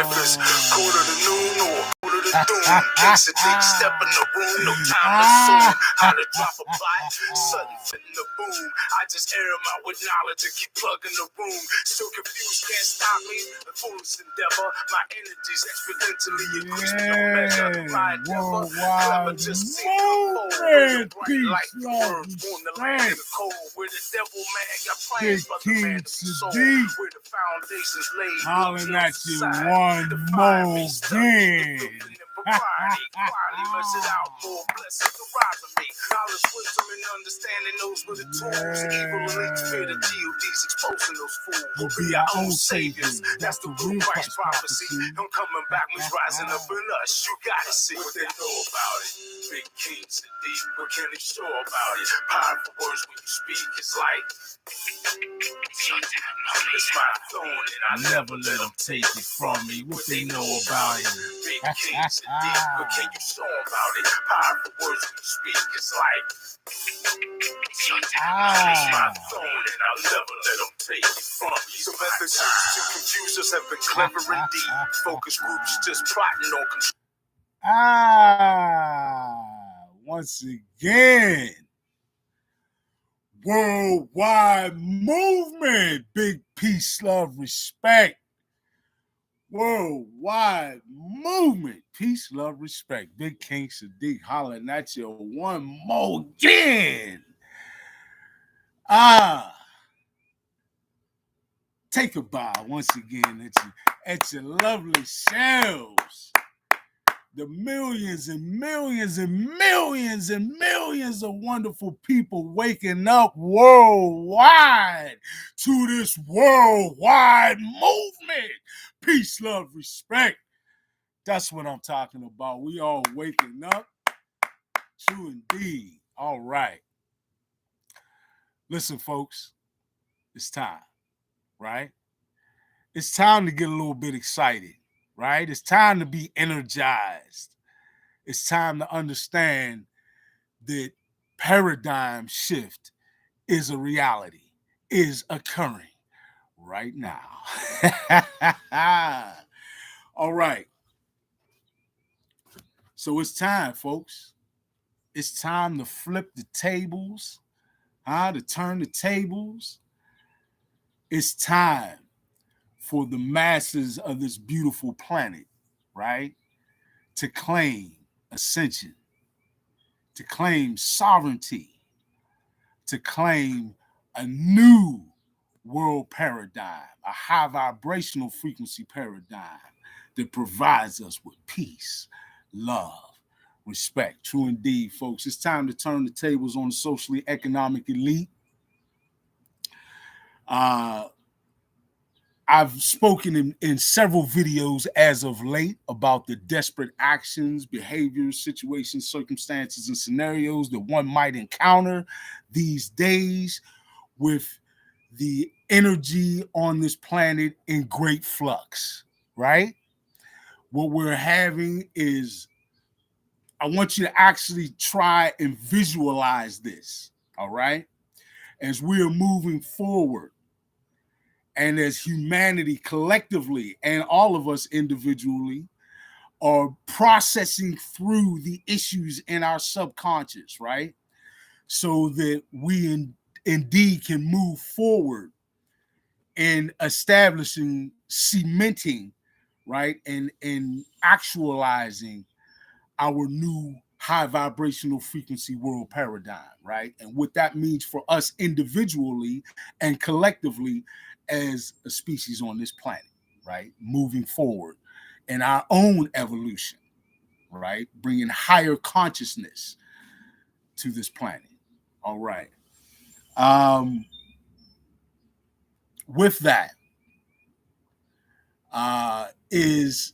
breakfast. Quarter to noon or quarter to doom. Case of take step in the room, no time to zoom. How to drop a plot, sudden fit in the boom. I just air them out with knowledge and keep plugging the room. Still confused, can't stop me. The foolish endeavor, my energy's exponentially increased beyond measure. My endeavor, clever just see movement. Bright light words on the land of the cold. Where the devil man got plans for the man of the soul. Where the foundations laid. Hollering at you one more again. Equality measured out, more blessings arrive in me. Knowledge, wisdom, and understanding those were the tools. Evil elites fear the GODs exposing those fools. We'll be our own saviors. That's the real Christ prophecy. Him coming back was rising up in us. You gotta see what they know about it. Big kings and deep, what can they show about it? Powerful words when you speak, it's like it's my throne, and I never let them take it from me. What they know about it? Big kings and deep, what can you show about it? Powerful words when you speak, it's like it's my throne, and I'll never let them take it from me. So methods used to confuse us have been clever indeed. Focus groups just plotting on control. Once again, worldwide movement, big peace, love, respect. Worldwide movement, peace, love, respect. Big King Sadiq hollering at you one more again. Take a bow once again at your lovely selves. The millions and millions and millions and millions of wonderful people waking up worldwide to this worldwide movement. Peace, love, respect. That's what I'm talking about. We all waking up. True indeed. All right. Listen, folks, it's time, right? It's time to get a little bit excited. Right? It's time to be energized. It's time to understand that paradigm shift is a reality, is occurring right now. All right. So it's time, folks. It's time to flip the tables, to turn the tables. It's time for the masses of this beautiful planet, right, to claim ascension, to claim sovereignty, to claim a new world paradigm, a high vibrational frequency paradigm that provides us with peace, love, respect. True indeed, folks. It's time to turn the tables on the socially economic elite. I've spoken in several videos as of late about the desperate actions, behaviors, situations, circumstances, and scenarios that one might encounter these days with the energy on this planet in great flux, right? What we're having is, I want you to actually try and visualize this, all right? As we are moving forward, and as humanity collectively and all of us individually are processing through the issues in our subconscious, right? So that we indeed can move forward in establishing, cementing, right? And actualizing our new high vibrational frequency world paradigm, right? And what that means for us individually and collectively as a species on this planet, right? Moving forward in our own evolution, right? Bringing higher consciousness to this planet. All right. With that is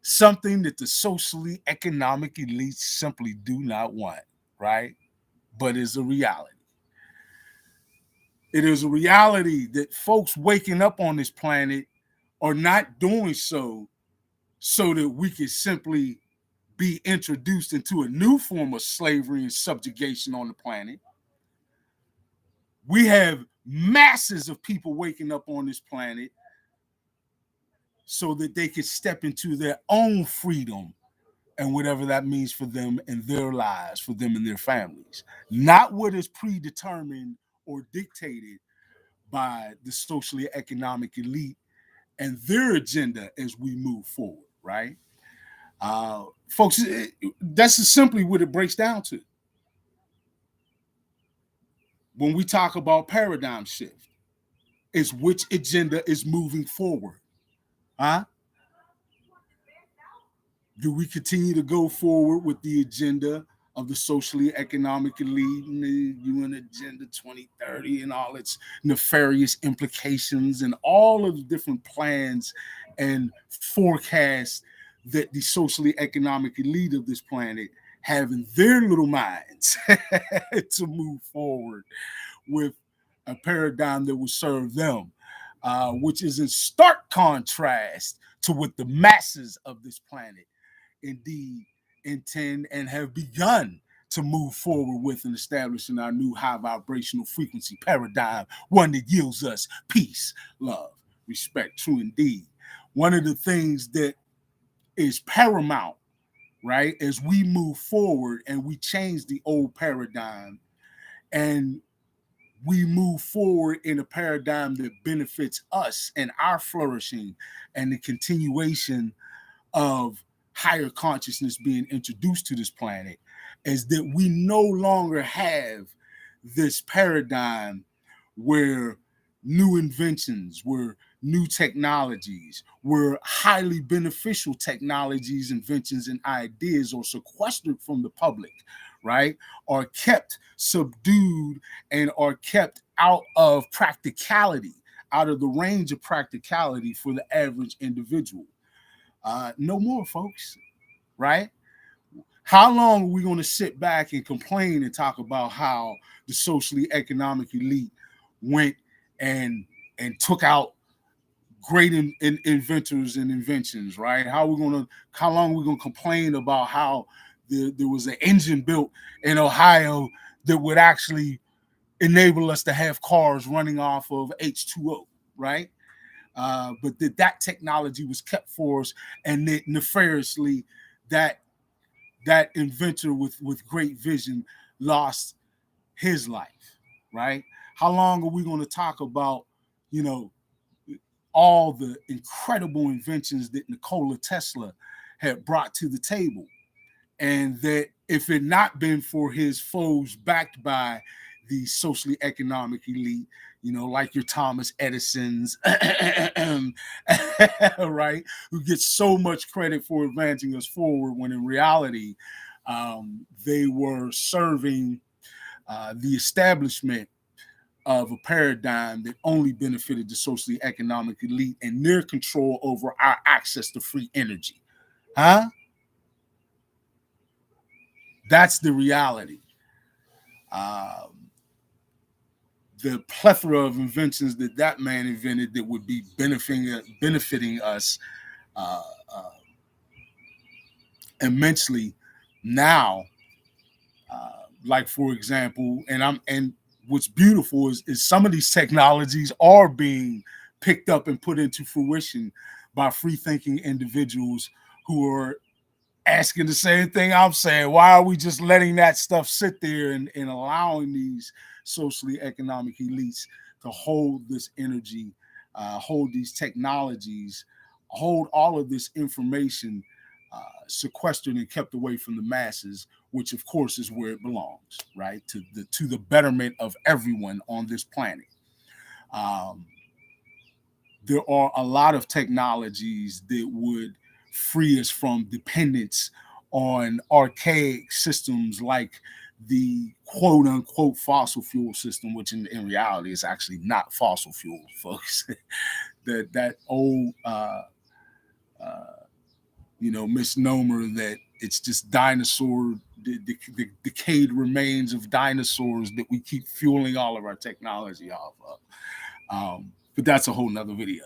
something that the socially economic elites simply do not want, right? But is a reality. It is a reality that folks waking up on this planet are not doing so that we can simply be introduced into a new form of slavery and subjugation on the planet. We have masses of people waking up on this planet so that they could step into their own freedom and whatever that means for them and their lives, for them and their families. Not what is predetermined or dictated by the socially economic elite and their agenda as we move forward, right? Folks, that's simply what it breaks down to. When we talk about paradigm shift, is which agenda is moving forward. Huh? Do we continue to go forward with the agenda of the socially economic elite and the UN Agenda 2030 and all its nefarious implications and all of the different plans and forecasts that the socially economic elite of this planet have in their little minds to move forward with a paradigm that will serve them, which is in stark contrast to what the masses of this planet indeed intend and have begun to move forward with in establishing our new high vibrational frequency paradigm, one that yields us peace, love, respect, true indeed. One of the things that is paramount, right, as we move forward and we change the old paradigm and we move forward in a paradigm that benefits us and our flourishing and the continuation of higher consciousness being introduced to this planet, is that we no longer have this paradigm where new inventions, where new technologies, where highly beneficial technologies, inventions, and ideas are sequestered from the public, right? Are kept subdued and are kept out of practicality, out of the range of practicality for the average individual. No more, folks, right? How long are we going to sit back and complain and talk about how the socially economic elite went and took out great inventors and inventions, right? How long are we going to complain about how there was an engine built in Ohio that would actually enable us to have cars running off of H2O, right? But that technology was kept for us, and that nefariously that inventor with great vision lost his life, right? How long are we going to talk about, you know, all the incredible inventions that Nikola Tesla had brought to the table, and that if it not been for his foes backed by the socially economic elite, you know, like your Thomas Edisons, right, who get so much credit for advancing us forward when in reality they were serving the establishment of a paradigm that only benefited the socially economic elite and their control over our access to free energy. Huh? That's the reality. The plethora of inventions that man invented that would be benefiting us uh, uh, immensely now. Like for example, and what's beautiful is some of these technologies are being picked up and put into fruition by free thinking individuals who are asking the same thing I'm saying. Why are we just letting that stuff sit there and allowing these socially economic elites to hold this energy, hold these technologies, hold all of this information sequestered and kept away from the masses, which of course is where it belongs, right? To the betterment of everyone on this planet. Um, there are a lot of technologies that would free us from dependence on archaic systems like the quote unquote fossil fuel system, which in reality is actually not fossil fuel, folks. that old misnomer that it's just the decayed remains of dinosaurs that we keep fueling all of our technology off of. But that's a whole nother video.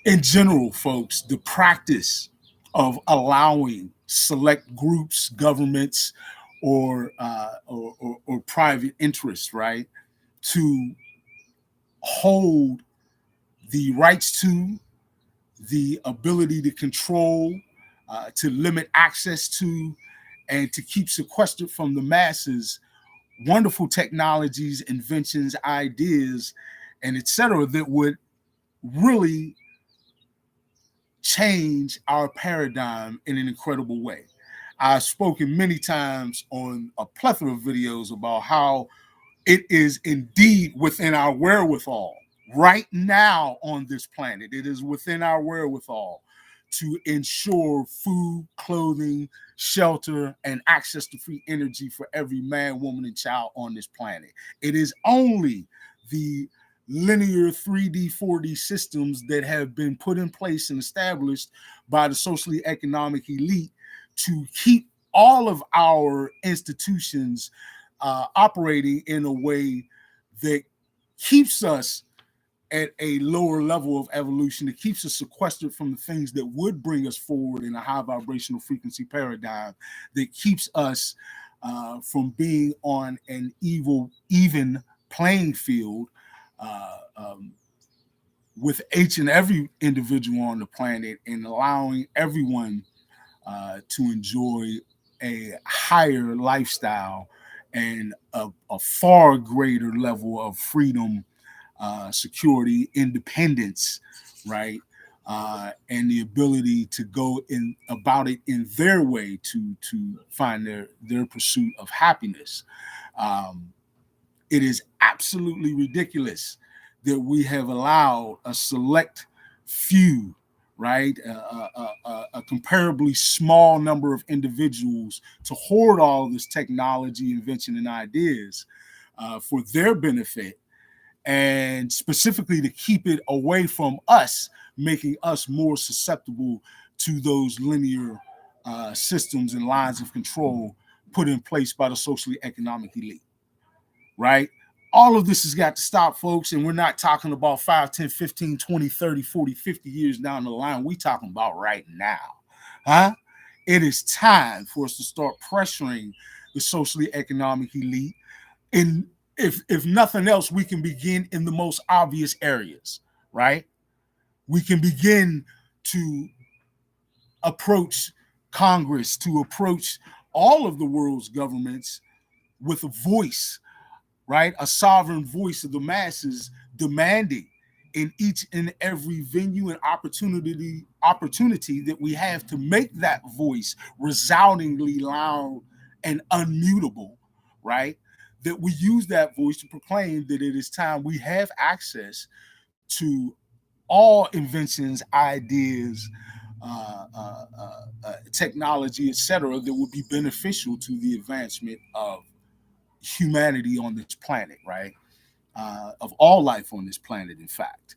In general, folks, the practice of allowing select groups, governments, or private interests, right, to hold the rights to the ability to control, to limit access to, and to keep sequestered from the masses wonderful technologies, inventions, ideas, and etc. that would really change our paradigm in an incredible way. I've spoken many times on a plethora of videos about how it is indeed within our wherewithal right now on this planet. It is within our wherewithal to ensure food, clothing, shelter, and access to free energy for every man, woman, and child on this planet. It is only the linear 3D, 4D systems that have been put in place and established by the socially economic elite to keep all of our institutions operating in a way that keeps us at a lower level of evolution, that keeps us sequestered from the things that would bring us forward in a high vibrational frequency paradigm, that keeps us from being on an even playing field with each and every individual on the planet, and allowing everyone to enjoy a higher lifestyle and a far greater level of freedom, security, independence, right? And the ability to go in about it in their way to find their pursuit of happiness. It is absolutely ridiculous that we have allowed a select few, right, a comparably small number of individuals to hoard all of this technology, invention, and ideas for their benefit, and specifically to keep it away from us, making us more susceptible to those linear systems and lines of control put in place by the socially economic elite, right? All of this has got to stop, folks. And we're not talking about 5, 10, 15, 20, 30, 40, 50 years down the line. We're talking about right now. Huh? It is time for us to start pressuring the socially economic elite. And if nothing else, we can begin in the most obvious areas, right? We can begin to approach Congress, to approach all of the world's governments with a voice, right? A sovereign voice of the masses, demanding in each and every venue and opportunity that we have to make that voice resoundingly loud and unmutable, right? That we use that voice to proclaim that it is time we have access to all inventions, ideas, technology, etc., that would be beneficial to the advancement of humanity on this planet, right? Of all life on this planet, in fact.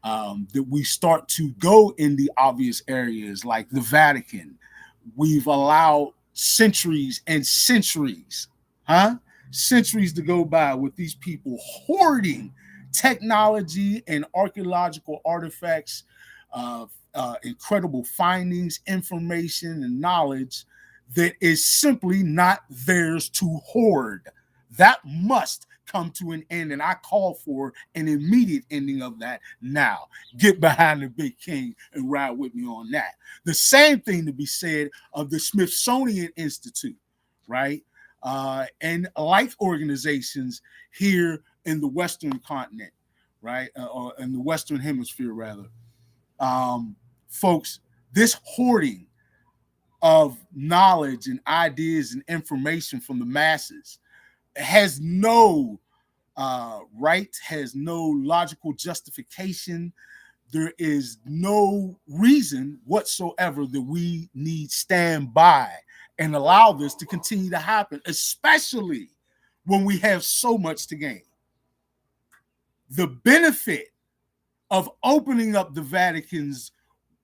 That we start to go in the obvious areas like the Vatican. We've allowed centuries and centuries, centuries to go by with these people hoarding technology and archaeological artifacts, incredible findings, information, and knowledge that is simply not theirs to hoard. That must come to an end, and I call for an immediate ending of that now. Get behind the big king and ride with me on that. The same thing to be said of the Smithsonian Institute, right? And like organizations here in the Western continent, right? Or in the Western hemisphere, rather. Folks, this hoarding of knowledge and ideas and information from the masses has no right, has no logical justification. There is no reason whatsoever that we need stand by and allow this to continue to happen, especially when we have so much to gain. The benefit of opening up the Vatican's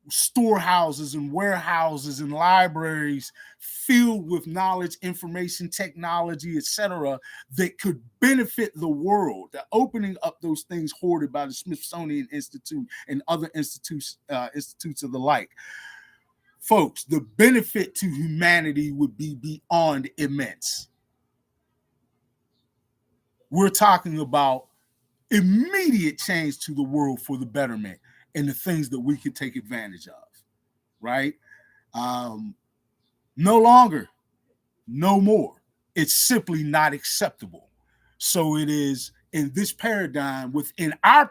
storehouses and warehouses and libraries filled with knowledge, information, technology, etc., that could benefit the world. The opening up those things hoarded by the Smithsonian Institute and other institutes of the like. Folks, the benefit to humanity would be beyond immense. We're talking about immediate change to the world for the betterment, and the things that we could take advantage of, right? No longer, no more. It's simply not acceptable. So it is in this paradigm within our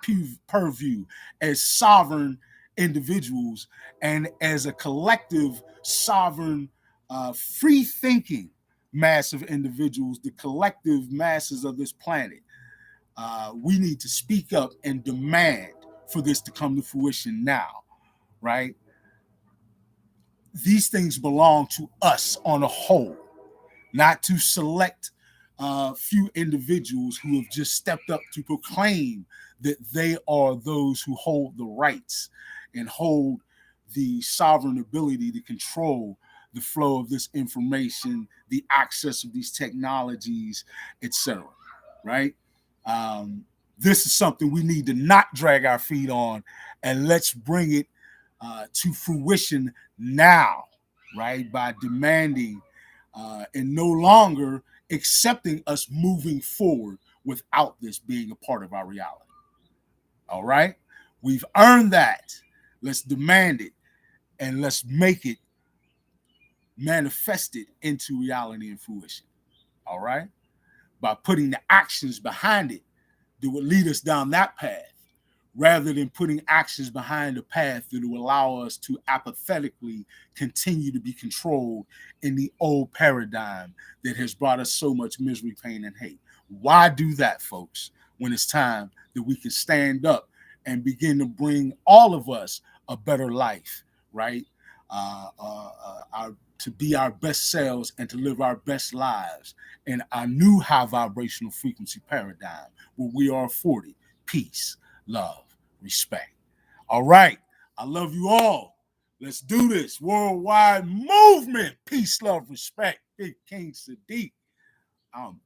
purview as sovereign individuals and as a collective, sovereign, free thinking mass of individuals, the collective masses of this planet. We need to speak up and demand for this to come to fruition now, right? These things belong to us on a whole, not to select few individuals who have just stepped up to proclaim that they are those who hold the rights and hold the sovereign ability to control the flow of this information, the access of these technologies, etc. Right? This is something we need to not drag our feet on, and let's bring it to fruition now, right? By demanding and no longer accepting us moving forward without this being a part of our reality. All right? We've earned that. Let's demand it and let's make it manifested into reality and fruition. All right? By putting the actions behind it that would lead us down that path, rather than putting actions behind a path that will allow us to apathetically continue to be controlled in the old paradigm that has brought us so much misery, pain, and hate. Why do that, folks, when it's time that we can stand up and begin to bring all of us a better life, right? To be our best selves and to live our best lives in our new high vibrational frequency paradigm where we are afforded peace, love, respect. All right. I love you all. Let's do this worldwide movement. Peace, love, respect. Big King Sadiq. I'm